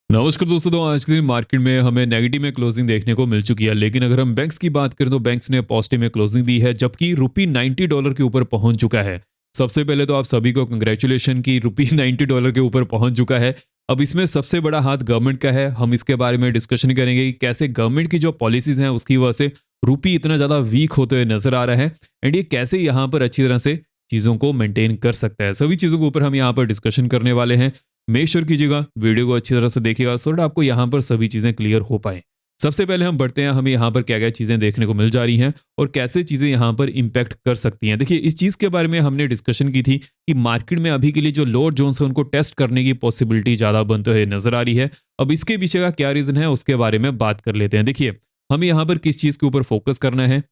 नमस्कार दोस्तों। तो आज के दिन मार्केट में हमें नेगेटिव में क्लोजिंग देखने को मिल चुकी है, लेकिन अगर हम बैंक्स की बात करें तो बैंक्स ने पॉजिटिव में क्लोजिंग दी है, जबकि रुपी $90 के ऊपर पहुंच चुका है। सबसे पहले तो आप सभी को कंग्रेचुलेशन कि रुपी $90 के ऊपर पहुंच चुका है। अब इसमें सबसे बड़ा हाथ गवर्नमेंट का है। हम इसके बारे में डिस्कशन करेंगे कि कैसे गवर्नमेंट की जो पॉलिसीज हैं उसकी वजह से रुपी इतना ज़्यादा वीक होते हुए नजर आ रहा है, एंड ये कैसे यहाँ पर अच्छी तरह से चीज़ों को मेंटेन कर सकता है। सभी चीज़ों के ऊपर हम यहाँ पर डिस्कशन करने वाले हैं। मेक श्योर कीजिएगा वीडियो को अच्छी तरह से देखिएगा सो दैट आपको यहाँ पर सभी चीज़ें क्लियर हो पाए। सबसे पहले हम बढ़ते हैं, हमें यहाँ पर क्या क्या चीज़ें देखने को मिल जा रही हैं और कैसे चीज़ें यहाँ पर इम्पैक्ट कर सकती हैं। देखिए, इस चीज़ के बारे में हमने डिस्कशन की थी कि मार्केट में अभी के लिए जो लोअर जोन्स है उनको टेस्ट करने की पॉसिबिलिटी ज़्यादा बनते हुए नजर आ रही है। अब इसके पीछे का क्या रीज़न है उसके बारे में बात कर लेते हैं। देखिए, हमें यहाँ पर किस चीज़ के ऊपर फोकस करना है।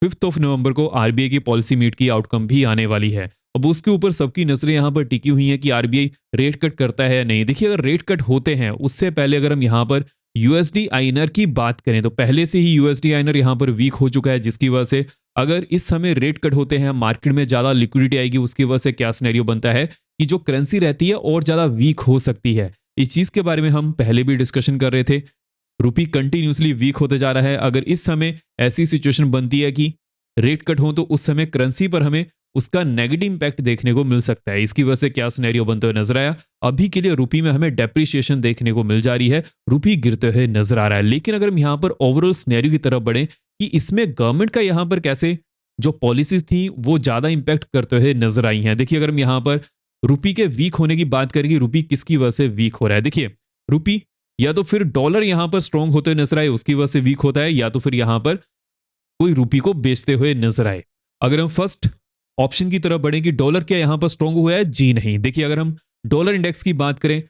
5 ऑफ नवंबर को आरबीआई की पॉलिसी मीट की आउटकम भी आने वाली है। अब उसके ऊपर सबकी नजरें यहाँ पर टिकी हुई हैं कि आरबीआई रेट कट करता है या नहीं। देखिए, अगर रेट कट होते हैं उससे पहले अगर हम यहाँ पर यूएसडी आईएनआर की बात करें तो पहले से ही यूएसडी आईएनआर यहाँ पर वीक हो चुका है, जिसकी वजह से अगर इस समय रेट कट होते हैं मार्केट में ज्यादा लिक्विडिटी आएगी। उसकी वजह से क्या सिनेरियो बनता है कि जो करेंसी रहती है और ज्यादा वीक हो सकती है। इस चीज के बारे में हम पहले भी डिस्कशन कर रहे थे। रुपी कंटिन्यूसली वीक होते जा रहा है। अगर इस समय ऐसी सिचुएशन बनती है कि रेट कट हो तो उस समय करेंसी पर हमें उसका नेगेटिव इंपैक्ट देखने को मिल सकता है। इसकी वजह से क्या सिनेरियो बनते हुए नजर आया, अभी के लिए रुपी में हमें डेप्रिसिएशन देखने को मिल जा रही है, रुपी गिरते हुए नजर आ रहा है। लेकिन अगर हम यहाँ पर ओवरऑल सिनेरियो की तरफ बढ़े कि इसमें गवर्नमेंट का यहाँ पर कैसे जो पॉलिसीज थी वो ज्यादा इंपैक्ट करते हुए नजर आई हैं। देखिए, अगर हम यहाँ पर रुपी के वीक होने की बात करें कि रुपी किसकी वजह से वीक हो रहा है। देखिए, रुपी या तो फिर डॉलर यहाँ पर स्ट्रांग होते हुए नजर आए उसकी वजह से वीक होता है, या तो फिर यहाँ पर कोई रुपी को बेचते हुए नजर आए। अगर हम फर्स्ट ऑप्शन की तरफ बढ़े कि डॉलर क्या यहां पर स्ट्रांग हुआ है, जी नहीं। देखिए, अगर हम डॉलर इंडेक्स की बात करें,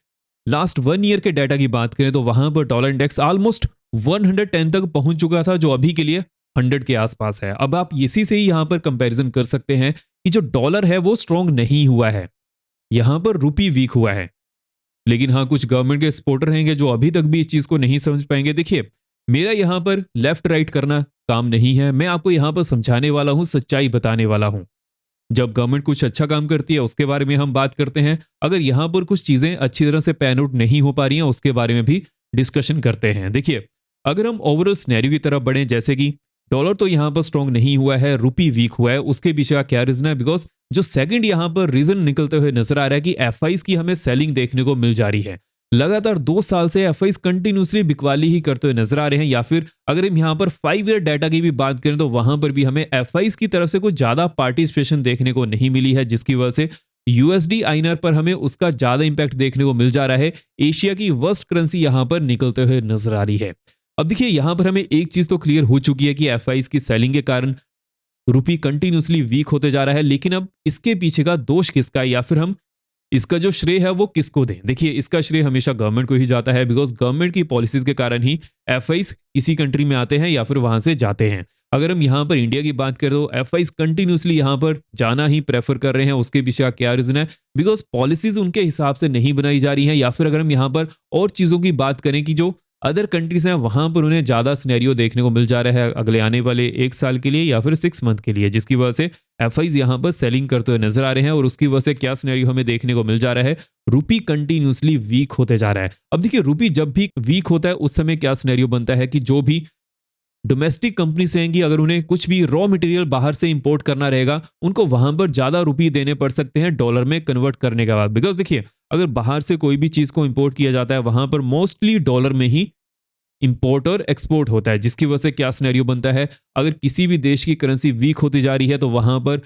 लास्ट 1 ईयर के डाटा की बात करें तो वहां पर डॉलर इंडेक्स ऑलमोस्ट 110 तक पहुंच चुका था, जो अभी के लिए 100 के आसपास है। अब आप इसी से ही यहां पर कंपैरिजन कर सकते हैं कि जो डॉलर है वो स्ट्रांग नहीं हुआ है, यहां पर रुपी वीक हुआ है। लेकिन हाँ, कुछ गवर्नमेंट के सपोर्टर रहेंगे जो अभी तक भी इस चीज को नहीं समझ पाएंगे। देखिए, मेरा यहां पर लेफ्ट राइट करना काम नहीं है, मैं आपको यहां पर समझाने वाला हूं, सच्चाई बताने वाला हूं। जब गवर्नमेंट कुछ अच्छा काम करती है उसके बारे में हम बात करते हैं, अगर यहां पर कुछ चीजें अच्छी तरह से पैन आउट नहीं हो पा रही हैं उसके बारे में भी डिस्कशन करते हैं। देखिए, अगर हम ओवरऑल सिनेरियो की तरफ बढ़े, जैसे कि डॉलर तो यहां पर स्ट्रांग नहीं हुआ है, रुपी वीक हुआ है, उसके पीछे का क्या रीजन है? बिकॉज जो सेकंड यहां पर रीजन निकलते हुए नजर आ रहा है कि एफआईज की हमें सेलिंग देखने को मिल जा रही है। लगातार 2 साल से एफआईज कंटिन्यूसली बिकवाली ही करते हुए नजर आ रहे हैं, या फिर अगर हम यहां पर 5 ईयर डाटा की भी बात करें तो वहां पर भी हमें एफआईज की तरफ से कुछ ज्यादा पार्टिसिपेशन देखने को नहीं मिली है, जिसकी वजह से यूएसडी आईएनआर पर हमें उसका ज्यादा इंपैक्ट देखने को मिल जा रहा है। एशिया की वर्स्ट करेंसी यहां पर निकलते हुए नजर आ रही है। अब देखिए, यहां पर हमें एक चीज तो क्लियर हो चुकी है कि एफआईज की सेलिंग के कारण रुपी कंटिन्यूसली वीक होते जा रहा है। लेकिन अब इसके पीछे का दोष किसका है, या फिर हम इसका जो श्रेय है वो किसको दें? देखिए, इसका श्रेय हमेशा गवर्नमेंट को ही जाता है, बिकॉज गवर्नमेंट की पॉलिसीज के कारण ही एफआईज किसी कंट्री में आते हैं या फिर वहां से जाते हैं। अगर हम यहाँ पर इंडिया की बात करें तो एफआईज कंटिन्यूसली यहाँ पर जाना ही प्रेफर कर रहे हैं। उसके पीछे का क्या रीजन है? बिकॉज पॉलिसीज उनके हिसाब से नहीं बनाई जा रही हैं, या फिर अगर हम यहाँ पर और चीजों की बात करें कि जो अदर कंट्रीज हैं वहां पर उन्हें ज्यादा सिनेरियो देखने को मिल जा रहा है अगले आने वाले 1 साल के लिए या फिर 6 मंथ के लिए, जिसकी वजह से एफआईज यहां पर सेलिंग करते हुए नजर आ रहे हैं। और उसकी वजह से क्या सिनेरियो हमें देखने को मिल जा रहा है? रुपी कंटिन्यूसली वीक होते जा रहा है। अब देखिए, रुपी जब भी वीक होता है उस समय क्या सिनेरियो बनता है कि जो भी डोमेस्टिक कंपनीज रहेंगी, अगर उन्हें कुछ भी रॉ मटेरियल बाहर से इंपोर्ट करना रहेगा, उनको वहां पर ज्यादा रुपये देने पड़ सकते हैं डॉलर में कन्वर्ट करने के बाद। बिकॉज देखिए, अगर बाहर से कोई भी चीज को इंपोर्ट किया जाता है वहां पर मोस्टली डॉलर में ही इंपोर्ट और एक्सपोर्ट होता है, जिसकी वजह से क्या सिनेरियो बनता है? अगर किसी भी देश की करेंसी वीक होती जा रही है तो वहां पर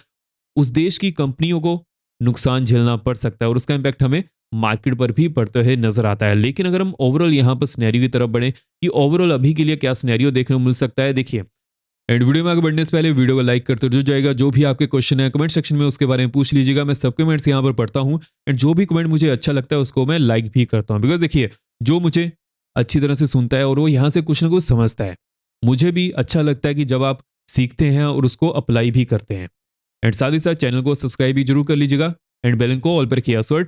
उस देश की कंपनियों को नुकसान झेलना पड़ सकता है, और उसका इंपैक्ट हमें मार्केट पर भी पड़ते हुए नजर आता है। लेकिन अगर हम ओवरऑल यहाँ पर सिनेरियो की तरफ बढ़े कि ओवरऑल अभी के लिए क्या सिनेरियो देखने को मिल सकता है, देखिए, एंड वीडियो में आगे बढ़ने से पहले वीडियो को लाइक करते रह जाएगा। जो भी आपके क्वेश्चन है कमेंट सेक्शन में उसके बारे में पूछ लीजिएगा, मैं सब कमेंट्स यहाँ पर पढ़ता हूँ, एंड जो भी कमेंट मुझे अच्छा लगता है उसको मैं लाइक भी करता हूँ। बिकॉज देखिए, जो मुझे अच्छी तरह से सुनता है और वो यहाँ से कुछ ना कुछ समझता है, मुझे भी अच्छा लगता है कि जब आप सीखते हैं और उसको अप्लाई भी करते हैं। एंड साथ ही साथ चैनल को सब्सक्राइब भी जरूर कर लीजिएगा, एंड बेल को ऑल पर किया सो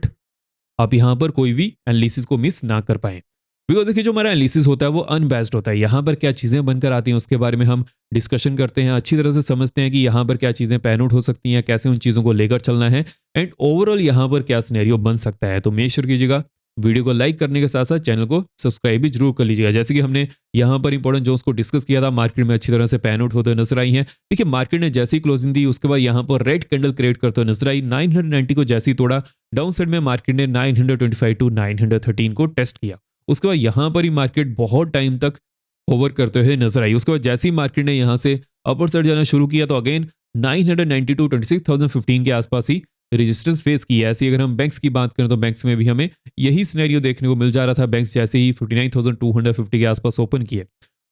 आप यहाँ पर कोई भी एनालिसिस को मिस ना कर पाए। बिकॉज देखिए, जो हमारा एनालिसिस होता है वो अनबैस्ड होता है। यहाँ पर क्या चीज़ें बनकर आती हैं उसके बारे में हम डिस्कशन करते हैं, अच्छी तरह से समझते हैं कि यहाँ पर क्या चीज़ें पैन आउट हो सकती हैं, कैसे उन चीज़ों को लेकर चलना है, एंड ओवरऑल यहाँ पर क्या सिनेरियो बन सकता है। तो मेक श्योर कीजिएगा वीडियो को लाइक करने के साथ साथ चैनल को सब्सक्राइब भी जरूर कर लीजिएगा। जैसे कि हमने यहाँ पर इंपॉर्टेंट जोन्स को डिस्कस किया था, मार्केट में अच्छी तरह से पैन आउट होते हुए नजर आई हैं। देखिए मार्केट ने जैसी क्लोजिंग दी उसके बाद यहाँ पर रेड कैंडल क्रिएट करते हुए नजर आई। 990 को जैसे ही तोड़ा, डाउन साइड में मार्केट ने 925 टू 913 को टेस्ट किया। उसके बाद यहाँ पर ही मार्केट बहुत टाइम तक होवर करते हुए नजर आई। उसके बाद जैसे ही मार्केट ने यहाँ से अपर साइड जाना शुरू किया तो अगेन 990 टू 26,015 के आसपास ही रेजिस्टेंस फेस किया। ऐसे अगर हम बैंक्स की बात करें तो बैंक्स में भी हमें यही सिनेरियो देखने को मिल जा रहा था। बैंक्स जैसे ही 59,250 के आसपास ओपन किए,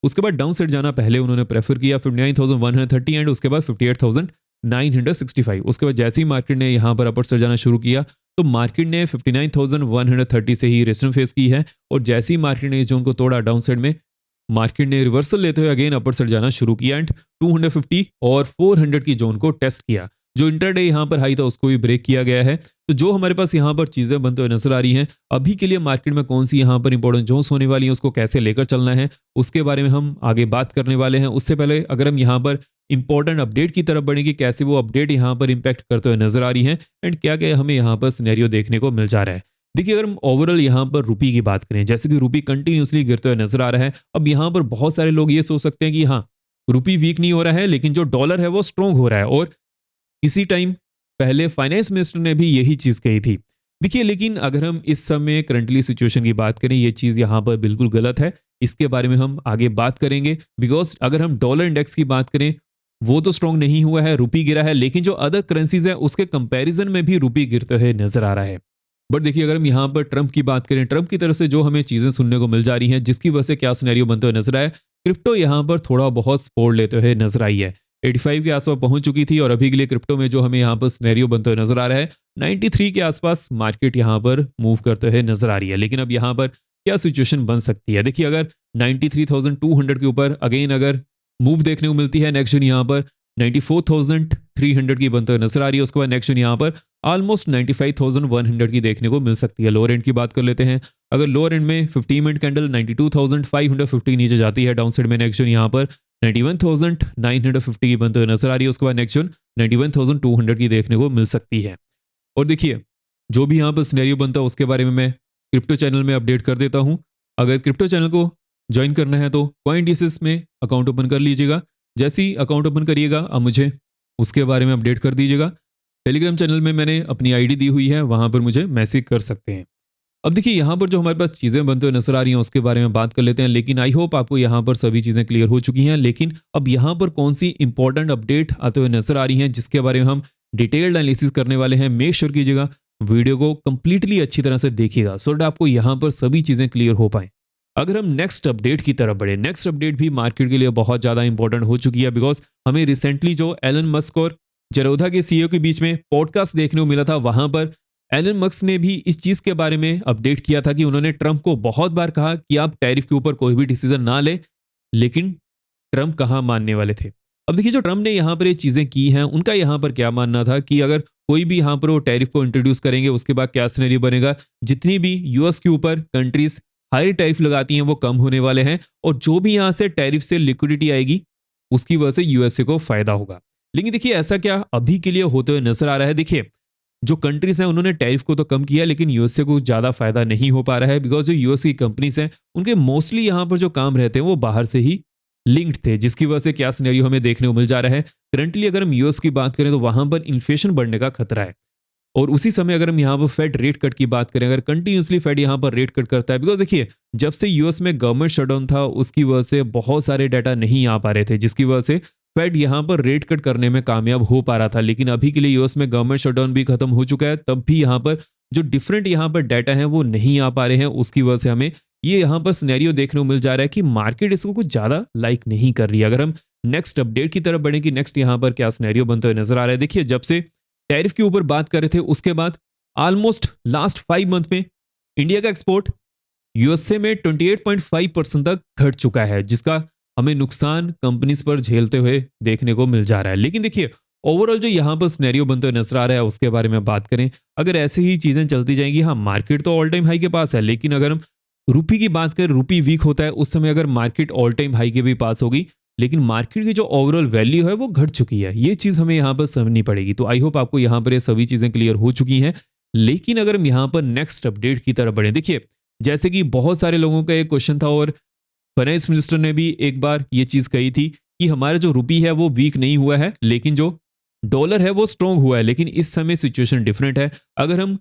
उसके बाद डाउन साइड जाना पहले उन्होंने प्रेफर किया 59,130 एंड उसके बाद 58,965। उसके बाद जैसे ही मार्केट ने यहाँ पर अपर साइड जाना शुरू किया तो मार्केट ने 59,130 से ही रेजिस्टेंस फेस की है। और जैसे ही मार्केट ने इस जोन को तोड़ा, डाउन साइड में मार्केट ने रिवर्सल लेते हुए अगेन अपर साइड जाना शुरू किया एंड 250 और 400 की जोन को टेस्ट किया। जो इंटरडे यहाँ पर हाई था उसको भी ब्रेक किया गया है। तो जो हमारे पास यहाँ पर चीजें बनते हुए नजर आ रही हैं, अभी के लिए मार्केट में कौन सी यहाँ पर इंपॉर्टेंट जोन्स होने वाली हैं, उसको कैसे लेकर चलना है, उसके बारे में हम आगे बात करने वाले हैं। उससे पहले अगर हम यहाँ पर इंपॉर्टेंट अपडेट की तरफ बढ़ेंगे, कैसे वो अपडेट यहाँ पर इंपैक्ट करते हुए नजर आ रही है एंड क्या क्या हमें यहाँ पर सिनेरियो देखने को मिल जा रहा है। देखिए अगर हम ओवरऑल यहाँ पर रुपी की बात करें, जैसे कि रुपी कंटिन्यूसली गिरते हुए नजर आ रहा है। अब यहाँ पर बहुत सारे लोग ये सोच सकते हैं कि हाँ रुपी वीक नहीं हो रहा है, लेकिन जो डॉलर है वो स्ट्रांग हो रहा है। और इसी टाइम पहले फाइनेंस मिनिस्टर ने भी यही चीज कही थी। देखिए लेकिन अगर हम इस समय करंटली सिचुएशन की बात करें, ये चीज यहाँ पर बिल्कुल गलत है। इसके बारे में हम आगे बात करेंगे। बिकॉज अगर हम डॉलर इंडेक्स की बात करें, वो तो स्ट्रांग नहीं हुआ है, रुपी गिरा है, लेकिन जो अदर करेंसीज है उसके कंपैरिजन में भी रुपी गिरते हुए नजर आ रहा है। बट देखिए अगर हम यहाँ पर ट्रंप की बात करें, ट्रंप की तरफ से जो हमें चीजें सुनने को मिल जा रही हैं, जिसकी वजह से क्या सिनेरियो बनते हुए नजर आया, क्रिप्टो यहाँ पर थोड़ा बहुत सपोर्ट लेते हुए नजर आई है। 85 के आसपास पहुंच चुकी थी और अभी के लिए क्रिप्टो में जो हमें यहाँ पर सिनेरियो बनते हुए नजर आ रहा है, 93 के आसपास मार्केट यहाँ पर मूव करते हुए नजर आ रही है। लेकिन अब यहाँ पर क्या सिचुएशन बन सकती है? देखिए अगर 93,200 के ऊपर अगेन अगर मूव देखने को मिलती है, नेक्स्ट दिन यहाँ पर 94,300 की बनते हुए नजर आ रही है। उसके बाद नेक्स्ट दिन यहाँ पर ऑलमोस्ट 95,100 की देखने को मिल सकती है। लोअर एंड की बात कर लेते हैं। अगर लोअर एंड में 50 मिनट कैंडल 92,550 नीचे जाती है, डाउन साइड में नेक्स्ट दिन यहाँ पर 91,950 की बनते हुए नजर आ रही है। उसके बाद नेक्स्ट दिन 91,200 की देखने को मिल सकती है। और देखिए जो भी यहाँ पर सिनेरियो बनता है उसके बारे में मैं क्रिप्टो चैनल में अपडेट कर देता हूँ। अगर क्रिप्टो चैनल को ज्वाइन करना है तो CoinDesk में अकाउंट ओपन कर लीजिएगा। जैसे ही अकाउंट ओपन करिएगा अब मुझे उसके बारे में अपडेट कर दीजिएगा। टेलीग्राम चैनल में मैंने अपनी आईडी दी हुई है, वहां पर मुझे मैसेज कर सकते हैं। अब देखिए यहाँ पर जो हमारे पास चीज़ें बनते हुए नजर आ रही हैं उसके बारे में बात कर लेते हैं। लेकिन आई होप आपको यहाँ पर सभी चीज़ें क्लियर हो चुकी हैं। लेकिन अब यहाँ पर कौन सी इंपॉर्टेंट अपडेट आते हुए नजर आ रही हैं जिसके बारे में हम डिटेल्ड एनालिसिस करने वाले हैं। मेक श्योर कीजिएगा वीडियो को कंप्लीटली अच्छी तरह से देखिएगा सो दैट आपको यहाँ पर सभी चीज़ें क्लियर हो पाए। अगर हम नेक्स्ट अपडेट की तरफ बढ़े, नेक्स्ट अपडेट भी मार्केट के लिए बहुत ज़्यादा इंपॉर्टेंट हो चुकी है। बिकॉज हमें रिसेंटली जो एलन मस्क और जेरोधा के सीईओ के बीच में पॉडकास्ट देखने को मिला था, वहां पर एलन मस्क ने भी इस चीज के बारे में अपडेट किया था कि उन्होंने ट्रंप को बहुत बार कहा कि आप टैरिफ के ऊपर कोई भी डिसीजन ना ले, लेकिन ट्रंप कहाँ मानने वाले थे। अब देखिए जो ट्रंप ने यहाँ पर ये चीजें की हैं, उनका यहाँ पर क्या मानना था कि अगर कोई भी यहाँ पर वो टैरिफ को इंट्रोड्यूस करेंगे उसके बाद क्या सिनेरियो बनेगा, जितनी भी यूएस के ऊपर कंट्रीज हाई टैरिफ लगाती हैं वो कम होने वाले हैं और जो भी यहाँ से टैरिफ से लिक्विडिटी आएगी उसकी वजह से यूएसए को फायदा होगा। लेकिन देखिए ऐसा क्या अभी के लिए होते हुए नजर आ रहा है। देखिए जो कंट्रीज हैं उन्होंने टैरिफ को तो कम किया, लेकिन यूएसए को ज़्यादा फायदा नहीं हो पा रहा है। बिकॉज जो यूएस की कंपनीज हैं उनके मोस्टली यहाँ पर जो काम रहते हैं वो बाहर से ही लिंक्ड थे, जिसकी वजह से क्या सिनेरियो हमें देखने को मिल जा रहा है। करंटली अगर हम यूएस की बात करें तो वहां पर इन्फ्लेशन बढ़ने का खतरा है। और उसी समय अगर हम यहाँ पर फेड रेट कट की बात करें, अगर कंटिन्यूसली फेड यहाँ पर रेट कट करता है, बिकॉज देखिए जब से यूएस में गवर्नमेंट शटडाउन था उसकी वजह से बहुत सारे डाटा नहीं आ पा रहे थे, जिसकी वजह से फेड यहाँ पर रेट कट करने में कामयाब हो पा रहा था। लेकिन अभी के लिए यूएस में गवर्नमेंट शटडाउन भी खत्म हो चुका है, तब भी यहाँ पर जो डिफरेंट यहाँ पर डाटा है वो नहीं आ पा रहे हैं। उसकी वजह से हमें ये यहाँ पर सिनेरियो देखने को मिल जा रहा है कि मार्केट इसको कुछ ज्यादा लाइक नहीं कर रही है। अगर हम नेक्स्ट अपडेट की तरफ बढ़े कि नेक्स्ट यहाँ पर क्या सिनेरियो बनते हुए नजर आ रहा है, देखिए जब से टैरिफ के ऊपर बात कर रहे थे उसके बाद ऑलमोस्ट लास्ट 5 मंथ में इंडिया का एक्सपोर्ट यूएसए में 28.5% तक घट चुका है, जिसका हमें नुकसान कंपनीज पर झेलते हुए देखने को मिल जा रहा है। लेकिन देखिए ओवरऑल जो यहाँ पर सिनेरियो बनते हुए नजर आ रहा है उसके बारे में बात करें, अगर ऐसे ही चीजें चलती जाएंगी, हाँ मार्केट तो ऑल टाइम हाई के पास है, लेकिन अगर हम रुपी की बात करें, रुपी वीक होता है उस समय अगर मार्केट ऑल टाइम हाई के भी पास होगी, लेकिन मार्केट की जो ओवरऑल वैल्यू है वो घट चुकी है। ये चीज हमें यहाँ पर समझनी पड़ेगी। तो आई होप आपको यहाँ पर ये सभी चीजें क्लियर हो चुकी हैं। लेकिन अगर हम यहाँ पर नेक्स्ट अपडेट की तरफ बढ़े, देखिए जैसे कि बहुत सारे लोगों का एक क्वेश्चन था और फाइनेंस मिनिस्टर ने भी एक बार ये चीज कही थी कि हमारा जो रुपी है वो वीक नहीं हुआ है, लेकिन जो डॉलर है वो स्ट्रांग हुआ है। लेकिन इस समय सिचुएशन डिफरेंट है। अगर हम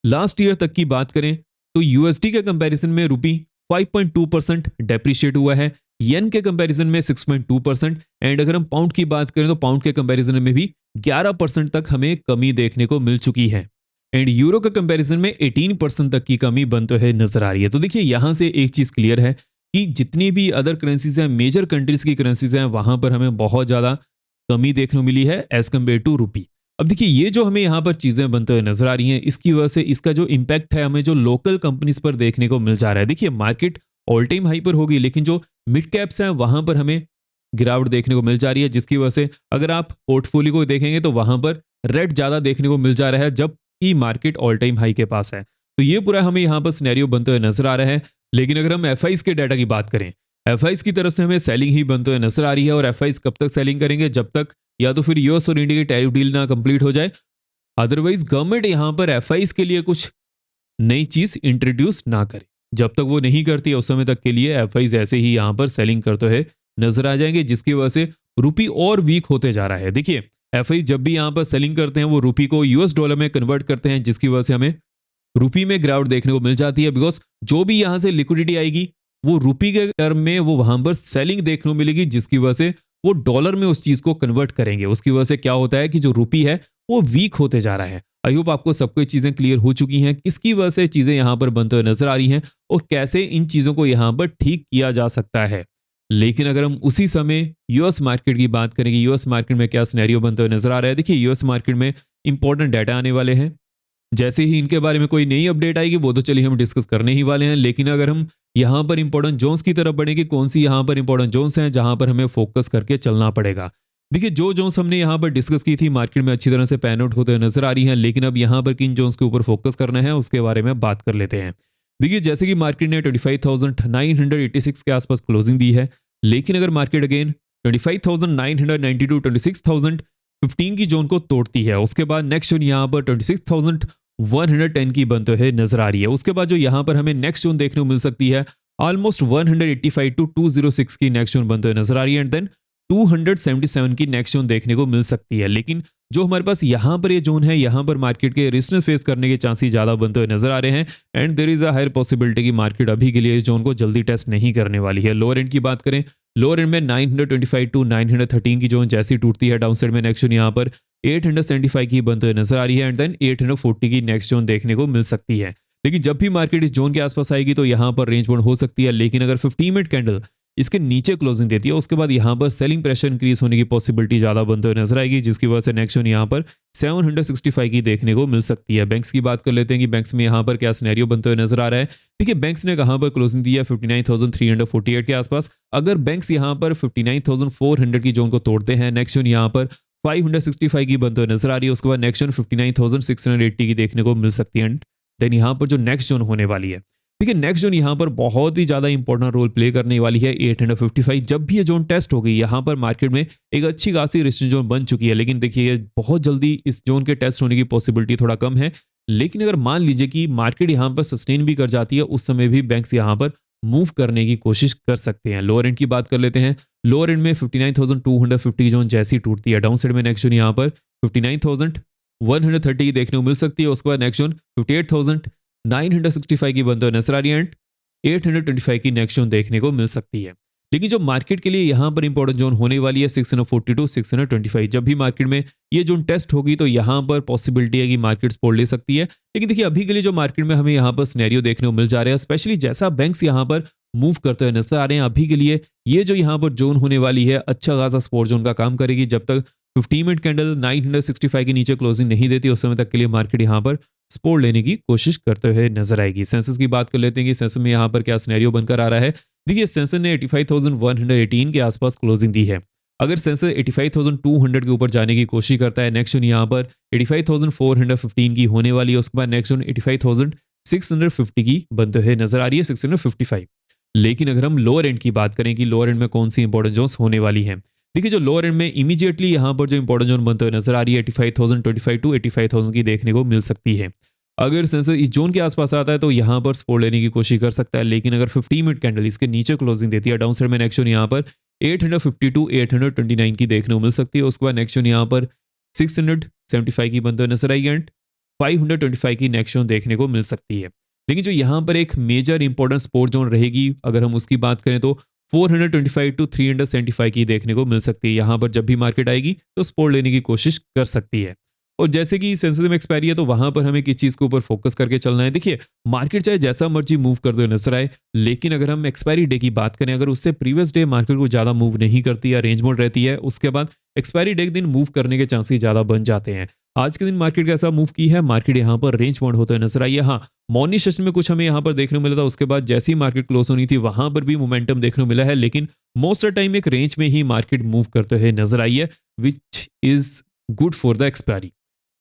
लास्ट ईयर तक की बात करें तो यूएसडी के कंपैरिजन में रुपी 5.2% डेप्रिशिएट हुआ है, येन के कंपैरिजन में 6.2%, एंड अगर हम पाउंड की बात करें तो पाउंड के कंपैरिजन में भी 11% तक हमें कमी देखने को मिल चुकी है, एंड यूरो के कंपैरिजन में 18% तक की कमी बनते हुए नजर आ रही है। तो देखिए यहां से एक चीज क्लियर है कि जितनी भी अदर करेंसीज हैं, मेजर कंट्रीज की करेंसीज हैं, वहां पर हमें बहुत ज्यादा कमी देखने को मिली है एज कम्पेयर टू रुपी। अब देखिए ये जो हमें यहाँ पर चीजें बनते हुए नजर आ रही हैं, इसकी वजह से इसका जो इम्पैक्ट है हमें जो लोकल कंपनीज पर देखने को मिल जा रहा है। देखिए मार्केट ऑल टाइम हाई पर होगी, लेकिन जो मिड कैप्स हैं वहां पर हमें गिरावट देखने को मिल जा रही है, जिसकी वजह से अगर आप पोर्टफोलियो को देखेंगे तो वहां पर रेड ज्यादा देखने को मिल जा रहा है, जबकि मार्केट ऑल टाइम हाई के पास है। तो ये पूरा हमें यहाँ पर सिनेरियो बनते हुए नजर आ रहा है। लेकिन अगर हम एफआईज के डाटा की बात करें, एफआईज की तरफ से हमें सेलिंग ही बनते हुए नजर आ रही है, और एफआईज कब तक सेलिंग करेंगे, जब तक या तो फिर यूएस और इंडिया की टैरिफ डील ना कंप्लीट हो जाए, अदरवाइज गवर्नमेंट यहां पर एफआईज के लिए कुछ नई चीज इंट्रोड्यूस ना करे। जब तक वो नहीं करती है उस समय तक के लिए एफआईज ऐसे ही यहां पर सेलिंग करते हुए नजर आ जाएंगे, जिसकी वजह से रुपी और वीक होते जा रहा है। देखिए एफआईज जब भी यहां पर सेलिंग करते हैं वो रुपी को यूएस डॉलर में कन्वर्ट करते हैं, जिसकी वजह से हमें रुपी में गिरावट देखने को मिल जाती है, बिकॉज जो भी यहां से लिक्विडिटी आएगी वो रुपी के टर्म में वो वहां पर सेलिंग देखने को मिलेगी, जिसकी वजह से वो डॉलर में उस चीज को कन्वर्ट करेंगे। उसकी वजह से क्या होता है कि जो रुपी है वो वीक होते जा रहा है। आई होप आपको सबको चीजें क्लियर हो चुकी हैं, किसकी वजह से चीजें यहां पर बनते हुए नजर आ रही हैं और कैसे इन चीजों को यहां पर ठीक किया जा सकता है। लेकिन अगर हम उसी समय यूएस मार्केट की बात करेंगे, यूएस मार्केट में क्या सिनेरियो बनते हुए नजर आ रहा है। देखिए यूएस मार्केट में इंपॉर्टेंट डाटा आने वाले हैं, जैसे ही इनके बारे में कोई नई अपडेट आएगी वो तो चलिए हम डिस्कस करने ही वाले हैं। लेकिन अगर हम यहाँ पर इंपॉर्टेंट जोन्स की तरफ बढ़ेंगे, कौन सी यहाँ पर इंपॉर्टेंट जोन्स हैं जहां पर हमें फोकस करके चलना पड़ेगा। देखिए जो जोन्स हमने यहाँ पर डिस्कस की थी मार्केट में अच्छी तरह से पैन आउट होते नजर आ रही हैं, लेकिन अब यहाँ पर किन जोन्स के ऊपर फोकस करना है उसके बारे में बात कर लेते हैं। देखिए जैसे कि मार्केट ने 25,986 के आसपास क्लोजिंग दी है, लेकिन अगर मार्केट अगेन 25,992 26,015 की जोन को तोड़ती है, उसके बाद नेक्स्ट जोन यहाँ पर 26,110 की बनते हुए नजर आ रही है। उसके बाद जो यहाँ पर हमें नेक्स्ट जोन देखने को मिल सकती है ऑलमोस्ट 185 टू 206 की नेक्स्ट जोन बनते हुए नजर आ रही है, एंड देन 277 की नेक्स्ट जोन देखने को मिल सकती है। लेकिन जो हमारे पास यहाँ पर ये जोन है, यहाँ पर मार्केट के रेजिस्टेंस फेस करने के चांसेस ज्यादा बनते हुए नजर आ रहे हैं, and there is a higher possibility कि मार्केट अभी के लिए इस जोन को जल्दी टेस्ट नहीं करने वाली है। लोअर एंड की बात करें, लोअर एंड में 925 टू 913 की जोन जैसी टूटती है, डाउन साइड में नेक्स्ट जोन यहाँ पर 875 की बनते हुए नजर आ रही है, एंड देन 840 की नेक्स्ट जोन देखने को मिल सकती है। लेकिन जब भी मार्केट इस जोन के आसपास आएगी तो यहाँ पर रेंज बाउंड हो सकती है, लेकिन अगर 15 मिनट कैंडल इसके नीचे क्लोजिंग देती है उसके बाद यहाँ पर सेलिंग प्रेशर इंक्रीज होने की पॉसिबिलिटी ज्यादा बनते हुए नजर आएगी, जिसकी वजह से नेक्स्ट जोन यहाँ पर 765 की देखने को मिल सकती है। बैंक्स की बात कर लेते हैं कि बैंक्स में यहाँ पर क्या सिनेरियो बनते हुए नजर आ रहा है। देखिए बैंक्स ने कहाँ पर क्लोजिंग दी है 59,348 के आसपास। अगर बैंक्स यहाँ पर 59,400 की जोन को तोड़ते हैं, नेक्स्ट जोन यहाँ पर 565 की बनते हुए नजर आ रही है, उसके बाद नेक्स्ट जोन 59,680 की देखने को मिल सकती है। देन यहाँ पर जो नेक्स्ट जोन होने वाली है, देखिए नेक्स्ट जोन यहाँ पर बहुत ही ज्यादा इंपॉर्टेंट रोल प्ले करने वाली है 855। जब भी ये जोन टेस्ट होगी यहाँ पर मार्केट में एक अच्छी खासी रेजिस्टेंस जोन बन चुकी है, लेकिन देखिए ये बहुत जल्दी इस जोन के टेस्ट होने की पॉसिबिलिटी थोड़ा कम है। लेकिन अगर मान लीजिए कि मार्केट यहाँ पर सस्टेन भी कर जाती है, उस समय भी बैंक्स यहाँ पर मूव करने की कोशिश कर सकते हैं। लोअर एंड की बात कर लेते हैं, लोअर एंड में 59,250 जोन जैसी टूटती है, डाउन साइड में नेक्स्ट जोन यहाँ पर 59,130 की देखने को मिल सकती है, उसके बाद नेक्स्ट जोन 58,965 की बनते हुए नजर आ रही है, एंड 825 की नेक्स्ट जोन देखने को मिल सकती है। लेकिन जो मार्केट के लिए यहाँ पर इंपॉर्टेंट जोन होने वाली है 640 टू 625। जब भी मार्केट में ये जोन टेस्ट होगी तो यहाँ पर पॉसिबिलिटी है कि मार्केट सपोर्ट ले सकती है। लेकिन देखिए अभी के लिए जो मार्केट में हमें यहाँ पर सिनेरियो देखने को मिल जा रहा है, स्पेशली जैसा बैंक्स यहाँ पर मूव करते हुए नजर आ रहे हैं, अभी के लिए ये जो यहाँ पर जोन होने वाली है अच्छा खासा सपोर्ट जोन का काम करेगी। जब तक 15 मिनट कैंडल 965 के नीचे क्लोजिंग नहीं देती उस समय तक के लिए मार्केट यहाँ पर सपोर्ट लेने की कोशिश करते हुए नजर आएगी। सेंसेक्स की बात कर लेते हैं कि सेंसेक्स में यहाँ पर क्या सिनेरियो बनकर आ रहा है। देखिए सेंसेक्स ने 85,118 के आसपास क्लोजिंग दी है। अगर सेंसेक्स 85,200 के ऊपर जाने की कोशिश करता है, नेक्स्ट जोन यहाँ पर 85,415 की होने वाली है, उसके बाद नेक्स्ट जोन 85,650 की बनते हुए नजर आ रही है, 655। लेकिन अगर हम लोअर एंड की बात करें कि लोअर एंड में कौन सी इंपॉर्टेंट जोन्स होने वाली हैं, देखिए जो लोअर एंड में इमीडिएटली यहाँ पर जो इंपॉर्टेंट जोन बनते हुए नजर आ रही है 85,025 टू 85,000 की देखने को मिल सकती है। अगर सेंसर इस जोन के आसपास आता है तो यहाँ पर सपोर्ट लेने की कोशिश कर सकता है, लेकिन अगर 15 मिनट कैंडल इसके नीचे क्लोजिंग देती है, डाउन साइड में नेक्स्ट जोन यहाँ पर 852 829 की देखने को मिल सकती है। उसके बाद नेक्स्ट जोन यहाँ पर 675 की बनते हुए नजर आएगी एंड 525 की नेक्स्ट जोन देखने को मिल सकती है। लेकिन जो यहाँ पर एक मेजर इंपॉर्टेंट सपोर्ट जोन रहेगी अगर हम उसकी बात करें तो 425 टू 375 की देखने को मिल सकती है। यहाँ पर जब भी मार्केट आएगी तो सपोर्ट लेने की कोशिश कर सकती है। और जैसे कि सेंसिटिव एक्सपायरी है तो वहां पर हमें किस चीज के ऊपर फोकस करके चलना है। देखिए, मार्केट चाहे जैसा मर्जी मूव कर दो नजर आए, लेकिन अगर हम एक्सपायरी डे की बात करें, अगर उससे प्रीवियस डे मार्केट को ज्यादा मूव नहीं करती या रेंज मोड रहती है, उसके बाद एक्सपायरी डे के दिन मूव करने के चांसेस ज्यादा बन जाते हैं। आज के दिन मार्केट कैसा मूव की है, मार्केट यहाँ पर रेंज मोड होते हुए नजर आई है। हाँ, मॉर्निंग सेशन में कुछ हमें यहाँ पर देखने को मिला था, उसके बाद जैसी मार्केट क्लोज होनी थी वहां पर भी मोमेंटम देखने को मिला है, लेकिन मोस्ट ऑफ टाइम एक रेंज में ही मार्केट मूव करते हुए नजर आई है, which is good for the expiry.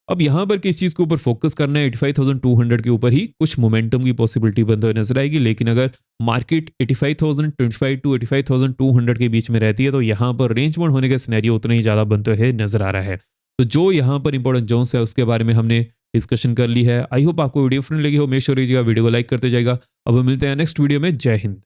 अब यहाँ पर किस चीज के ऊपर फोकस करना है, 85,200 के ऊपर ही कुछ मोमेंटम की पॉसिबिलिटी बनते हुए नजर आएगी। लेकिन अगर मार्केट 85,025 टू 85,200 के बीच में रहती है तो यहाँ पर रेंज बाउंड होने का सिनेरियो उतना ही ज्यादा बनते हुए नजर आ रहा है। तो जो यहाँ पर इंपॉर्टेंट जोन्स है उसके बारे में हमने डिस्कशन कर ली है। आई होप आपको वीडियो फ्रेंड लगी हो। मेक श्योर वीडियो को लाइक करते जाएगा। अब हम मिलते हैं नेक्स्ट वीडियो में। जय हिंद।